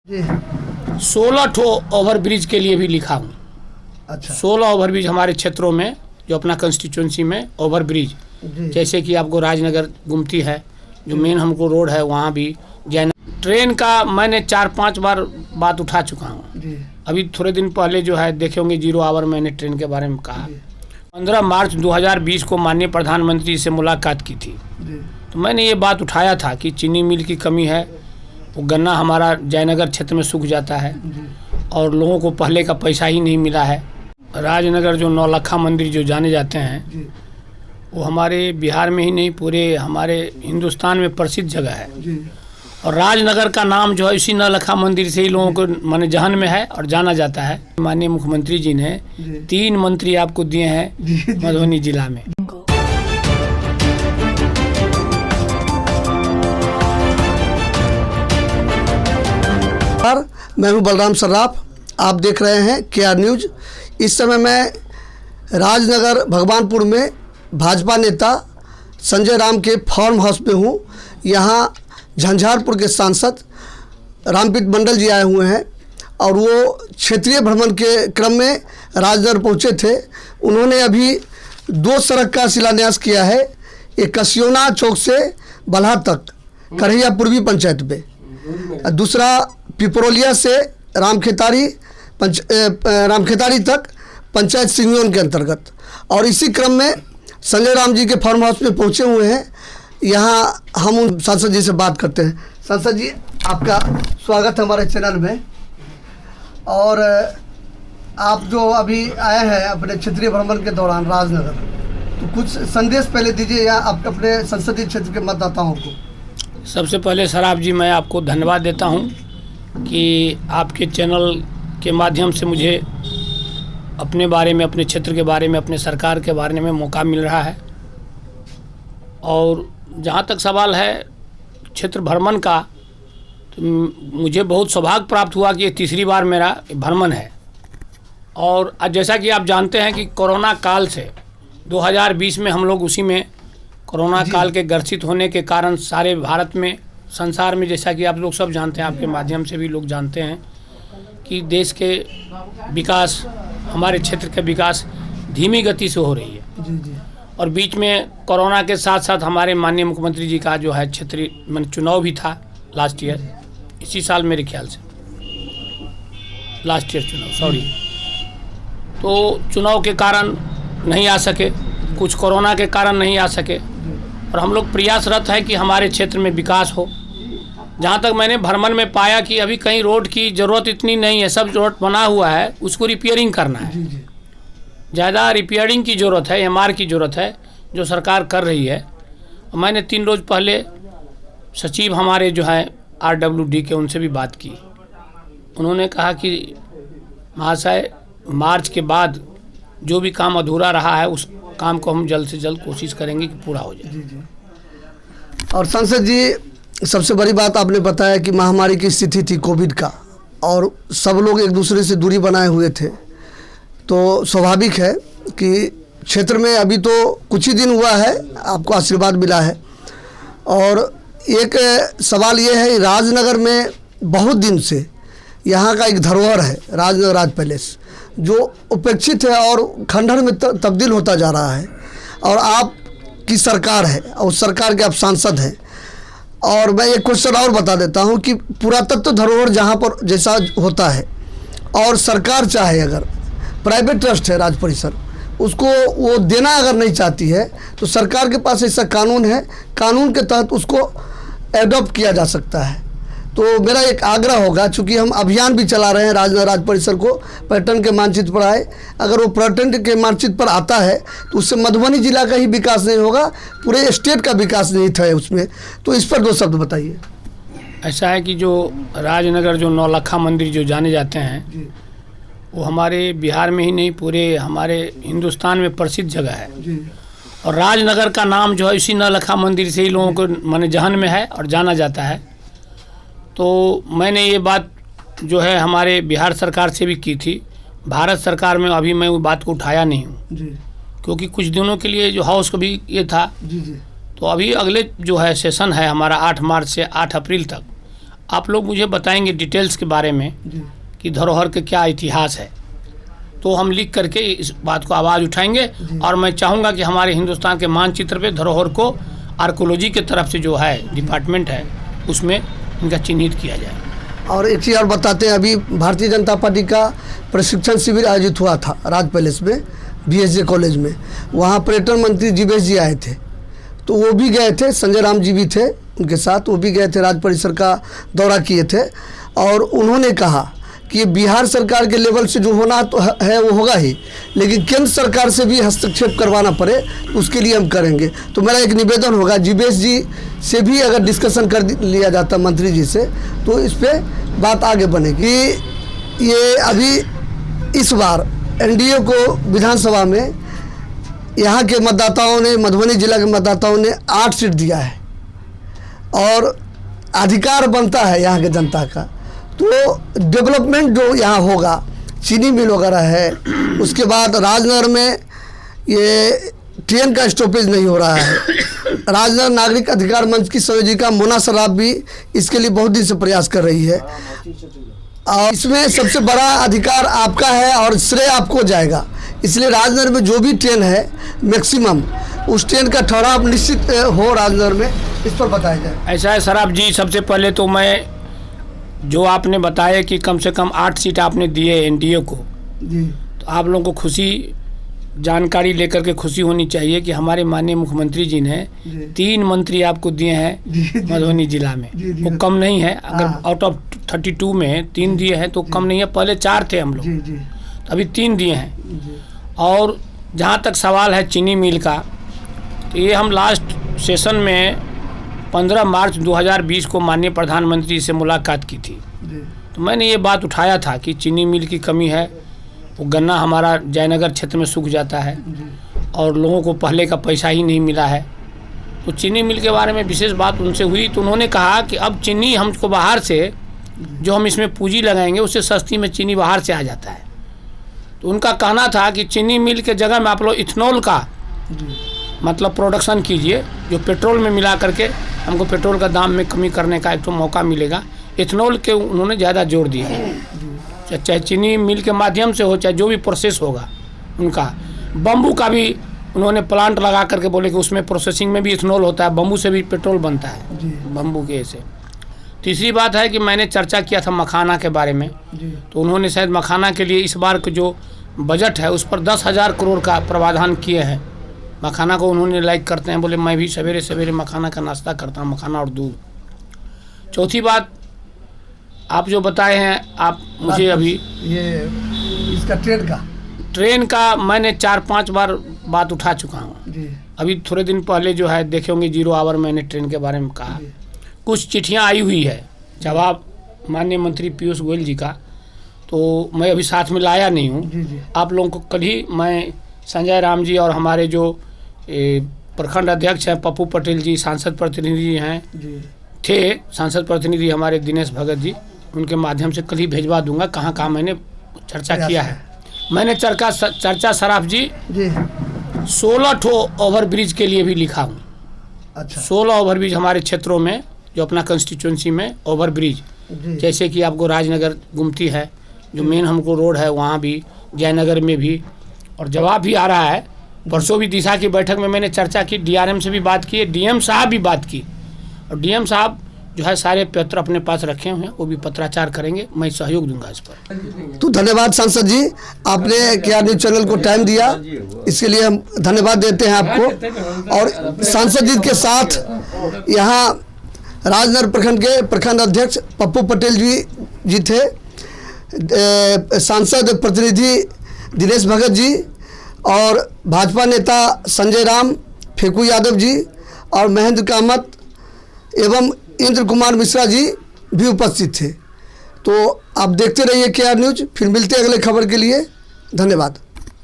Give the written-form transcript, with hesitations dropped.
16 ठो over bridge के लिए भी लिखा हूँ। अच्छा। 16 ओवर ब्रिज हमारे क्षेत्रों में, जो अपना कंस्टिट्यूंसी में ओवर ब्रिज, जैसे कि आपको राजनगर गुमती है, जो मेन हमको रोड है, वहाँ भी जैन ट्रेन का मैंने 4-5 बार बात उठा चुका हूँ। अभी थोड़े दिन पहले जो है देखे होंगे 0 आवर मैंने ट्रेन के बारे में कहा। 15 मार्च 2020 को माननीय प्रधानमंत्री से मुलाकात की थी, तो मैंने ये बात उठाया था कि चीनी मिल की कमी है, वो गन्ना हमारा जयनगर क्षेत्र में सूख जाता है और लोगों को पहले का पैसा ही नहीं मिला है। राजनगर जो नौलखा मंदिर जो जाने जाते हैं, वो हमारे बिहार में ही नहीं पूरे हमारे हिंदुस्तान में प्रसिद्ध जगह है। और राजनगर का नाम जो है इसी नौलखा मंदिर से ही लोगों को माने जहन में है और जाना जाता है। माननीय मुख्यमंत्री जी ने 3 मंत्री आपको दिए हैं मधुबनी जिला में। मैं हूं बलराम सर्राफ, आप देख रहे हैं KR न्यूज। इस समय मैं राजनगर भगवानपुर में भाजपा नेता संजय राम के फार्म हाउस में हूं। यहां झंझारपुर के सांसद रामप्रीत मंडल जी आए हुए हैं और वो क्षेत्रीय भ्रमण के क्रम में राजनगर पहुंचे थे। उन्होंने अभी 2 सड़क का शिलान्यास किया है, एक कसियोना चौक से बल्हा तक करहिया पूर्वी पंचायत में, दूसरा पिपरोलिया से रामखेतारी तक पंचायत सिंगोन के अंतर्गत। और इसी क्रम में संजय राम जी के फार्म हाउस में पहुंचे हुए हैं। यहाँ हम उन सांसद जी से बात करते हैं। सांसद जी, आपका स्वागत है हमारे चैनल में। और आप जो अभी आए हैं अपने क्षेत्रीय भ्रमण के दौरान राजनगर, तो कुछ संदेश पहले दीजिए या आप अपने संसदीय क्षेत्र के मतदाताओं को। सबसे पहले सराफ जी मैं आपको धन्यवाद देता हूं कि आपके चैनल के माध्यम से मुझे अपने बारे में, अपने क्षेत्र के बारे में, अपने सरकार के बारे में मौका मिल रहा है। और जहां तक सवाल है क्षेत्र भ्रमण का, तो मुझे बहुत सौभाग्य प्राप्त हुआ कि ये 3री बार मेरा भ्रमण है। और जैसा कि आप जानते हैं कि कोरोना काल से 2020 में हम लोग उसी में कोरोना काल के ग्रसित होने के कारण सारे भारत में, संसार में, जैसा कि आप लोग सब जानते हैं, आपके माध्यम से भी लोग जानते हैं कि देश के विकास, हमारे क्षेत्र के विकास धीमी गति से हो रही है। और बीच में कोरोना के साथ साथ हमारे माननीय मुख्यमंत्री जी का जो है क्षेत्रीय चुनाव भी था लास्ट ईयर, इसी साल मेरे ख्याल से लास्ट ईयर चुनाव, सॉरी, तो चुनाव के कारण नहीं आ सके, कुछ कोरोना के कारण नहीं आ सके। और हम लोग प्रयासरत है कि हमारे क्षेत्र में विकास हो। जहाँ तक मैंने भ्रमण में पाया कि अभी कहीं रोड की ज़रूरत इतनी नहीं है, सब रोड बना हुआ है, उसको रिपेयरिंग करना है। ज़्यादा रिपेयरिंग की ज़रूरत है, MR की ज़रूरत है, जो सरकार कर रही है। मैंने 3 रोज़ पहले सचिव हमारे जो है RWD के, उनसे भी बात की। उन्होंने कहा कि महाशय, मार्च के बाद जो भी काम अधूरा रहा है उस काम को हम जल्द से जल्द कोशिश करेंगे कि पूरा हो जाए। और सांसद जी, सबसे बड़ी बात आपने बताया कि महामारी की स्थिति थी कोविड का, और सब लोग एक दूसरे से दूरी बनाए हुए थे। तो स्वाभाविक है कि क्षेत्र में अभी तो कुछ ही दिन हुआ है, आपको आशीर्वाद मिला है। और एक सवाल ये है, राजनगर में बहुत दिन से यहाँ का एक धरोहर है राजनगर राज पैलेस, जो उपेक्षित है और खंडहर में तब्दील होता जा रहा है। और आपकी सरकार है और उस सरकार के आप सांसद हैं। और मैं एक क्वेश्चन और बता देता हूं कि पुरातत्व धरोहर जहां पर जैसा होता है, और सरकार चाहे, अगर प्राइवेट ट्रस्ट है राज परिसर, उसको वो देना अगर नहीं चाहती है, तो सरकार के पास ऐसा कानून है, कानून के तहत उसको एडॉप्ट किया जा सकता है। तो मेरा एक आग्रह होगा, चूँकि हम अभियान भी चला रहे हैं राजनगर राज परिसर को पर्यटन के मानचित्र पर आए, अगर वो पर्यटन के मानचित्र पर आता है तो उससे मधुबनी जिला का ही विकास नहीं होगा, पूरे स्टेट का विकास नहीं था उसमें। तो इस पर 2 शब्द बताइए। ऐसा है कि जो राजनगर जो नौलखा मंदिर जो जाने जाते हैं, वो हमारे बिहार में ही नहीं पूरे हमारे हिंदुस्तान में प्रसिद्ध जगह है। और राजनगर का नाम जो है इसी नौलखा मंदिर से ही लोगों को माने जहन में है और जाना जाता है। तो मैंने ये बात जो है हमारे बिहार सरकार से भी की थी। भारत सरकार में अभी मैं उस बात को उठाया नहीं हूँ, क्योंकि कुछ दिनों के लिए जो हाउस को भी ये था। तो अभी अगले जो है सेशन है हमारा 8 मार्च से 8 अप्रैल तक, आप लोग मुझे बताएंगे डिटेल्स के बारे में कि धरोहर के क्या इतिहास है, तो हम लिख करके इस बात को आवाज़ उठाएंगे। और मैं चाहूँगा कि हमारे हिंदुस्तान के मानचित्र पे धरोहर को आर्कोलॉजी के तरफ से जो है डिपार्टमेंट है उसमें इनका चिन्हित किया जाए। और एक चीज़ और बताते हैं, अभी भारतीय जनता पार्टी का प्रशिक्षण शिविर आयोजित हुआ था राज पैलेस में, BSJ कॉलेज में। वहाँ पर्यटन मंत्री जीवेश जी आए थे, तो वो भी गए थे, संजय राम जी भी थे उनके साथ, वो भी गए थे, राज परिसर का दौरा किए थे। और उन्होंने कहा कि बिहार सरकार के लेवल से जो होना तो है वो होगा ही, लेकिन केंद्र सरकार से भी हस्तक्षेप करवाना पड़े तो उसके लिए हम करेंगे। तो मेरा एक निवेदन होगा, जीवेश जी से भी अगर डिस्कशन कर लिया जाता मंत्री जी से, तो इस पर बात आगे बनेगी। ये अभी इस बार NDA को विधानसभा में यहाँ के मतदाताओं ने, मधुबनी जिला के मतदाताओं ने 8 सीट दिया है और अधिकार बनता है यहाँ के जनता का। तो डेवलपमेंट जो यहाँ होगा, चीनी मिल वगैरह है, उसके बाद राजनगर में ये ट्रेन का स्टॉपेज नहीं हो रहा है। राजनगर नागरिक अधिकार मंच की संयोजिका मोना सराफ भी इसके लिए बहुत दिन से प्रयास कर रही है और इसमें सबसे बड़ा अधिकार आपका है और श्रेय आपको जाएगा। इसलिए राजनगर में जो भी ट्रेन है मैक्सिमम उस ट्रेन का ठहराव निश्चित हो राजनगर में, इस पर बताया जाए। ऐसा है सराफ जी, सबसे पहले तो मैं जो आपने बताया कि कम से कम 8 सीट आपने दिए NDA को जी, तो आप लोगों को खुशी जानकारी लेकर के खुशी होनी चाहिए कि हमारे माननीय मुख्यमंत्री जी ने 3 मंत्री आपको दिए हैं मधुबनी जिला में। वो कम नहीं है, अगर आउट ऑफ 32 में 3 दिए हैं तो कम नहीं है। पहले 4 थे हम लोग, तो अभी 3 दिए हैं। और जहाँ तक सवाल है चीनी मिल का, तो ये हम लास्ट सेशन में 15 मार्च 2020 को माननीय प्रधानमंत्री से मुलाकात की थी। तो मैंने ये बात उठाया था कि चीनी मिल की कमी है, वो गन्ना हमारा जयनगर क्षेत्र में सूख जाता है और लोगों को पहले का पैसा ही नहीं मिला है। तो चीनी मिल के बारे में विशेष बात उनसे हुई, तो उन्होंने कहा कि अब चीनी हमको बाहर से जो हम इसमें पूंजी लगाएंगे उससे सस्ती में चीनी बाहर से आ जाता है। तो उनका कहना था कि चीनी मिल के जगह में आप लोग इथेनॉल का मतलब प्रोडक्शन कीजिए, जो पेट्रोल में मिला करके हमको पेट्रोल का दाम में कमी करने का एक तो मौका मिलेगा। इथेनॉल के उन्होंने ज़्यादा जोर दिया, चाहे चीनी मिल के माध्यम से हो चाहे जो भी प्रोसेस होगा उनका। बम्बू का भी उन्होंने प्लांट लगा करके बोले कि उसमें प्रोसेसिंग में भी इथेनॉल होता है, बम्बू से भी पेट्रोल बनता है बम्बू के से। तीसरी बात है कि मैंने चर्चा किया था मखाना के बारे में, तो उन्होंने शायद मखाना के लिए इस बार का जो बजट है उस पर 10,000 करोड़ का प्रावधान किए हैं। मखाना को उन्होंने लाइक करते हैं, बोले मैं भी सवेरे सवेरे मखाना का नाश्ता करता हूँ, मखाना और दूध। चौथी बात आप जो बताए हैं, आप मुझे अभी ये इसका ट्रेन का मैंने 4-5 बार बात उठा चुका हूँ। अभी थोड़े दिन पहले जो है देखे होंगे 0 आवर मैंने ट्रेन के बारे में कहा। कुछ चिट्ठियाँ आई हुई है जवाब माननीय मंत्री पीयूष गोयल जी का, तो मैं अभी साथ में लाया नहीं हूँ। आप लोगों को कल ही मैं संजय राम जी और हमारे जो प्रखंड अध्यक्ष हैं पप्पू पटेल जी, सांसद प्रतिनिधि हैं थे सांसद प्रतिनिधि हमारे दिनेश भगत जी, उनके माध्यम से कल ही भेजवा दूंगा कहाँ कहाँ मैंने चर्चा किया है। मैंने चर्चा सराफ जी 16 ठो ओवरब्रिज के लिए भी लिखा हूँ। अच्छा। 16 ओवरब्रिज हमारे क्षेत्रों में जो अपना कंस्टिट्यूंसी में ओवरब्रिज, जैसे कि आपको राजनगर गुमती है जो मेन हमको रोड है, वहाँ भी जयनगर में भी, और जवाब भी आ रहा है। परसों भी दिशा की बैठक में मैंने चर्चा की, DRM से भी बात की, DM साहब भी बात की, और DM साहब जो है सारे पत्र अपने पास रखे हुए हैं, वो भी पत्राचार करेंगे, मैं सहयोग दूंगा इस पर। तो धन्यवाद सांसद जी, आपने KR न्यूज़ चैनल को टाइम दिया, इसके लिए हम धन्यवाद देते हैं आपको। और सांसद जी के साथ यहाँ राजनगर प्रखंड के प्रखंड अध्यक्ष पप्पू पटेल जी थे, सांसद प्रतिनिधि दिनेश भगत जी और भाजपा नेता संजय राम, फेकू यादव जी और महेंद्र कामत एवं इंद्र कुमार मिश्रा जी भी उपस्थित थे। तो आप देखते रहिए KR न्यूज़, फिर मिलते हैं अगले खबर के लिए। धन्यवाद।